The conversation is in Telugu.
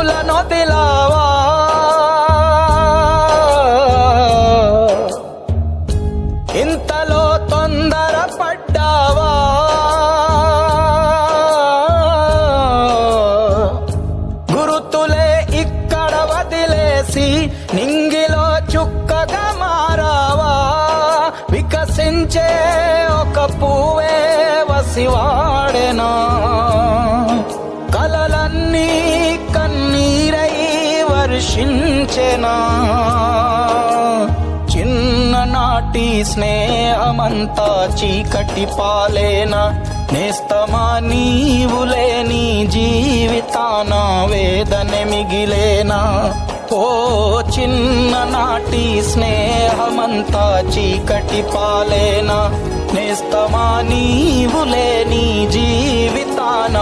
నొదిలావా ఇంతలో తొందర పడ్డావా గురుతులే ఇక్కడ వదిలేసి నింగిలో చుక్కగా మారావా వికసించే ఒక పువ్వే వసివాడెనా కలలన్నీ కన్నీరై వర్షించెనా చిన్ననాటి స్నేహమంతా చీకటి పాలేనా నేస్తమా నీవులే నీ జీవితాన వేదన మిగిలేనా ఓ చిన్ననాటి స్నేహమంతా చీకటి పాలేనా నేస్తమా నీవులే నీ జీవితాన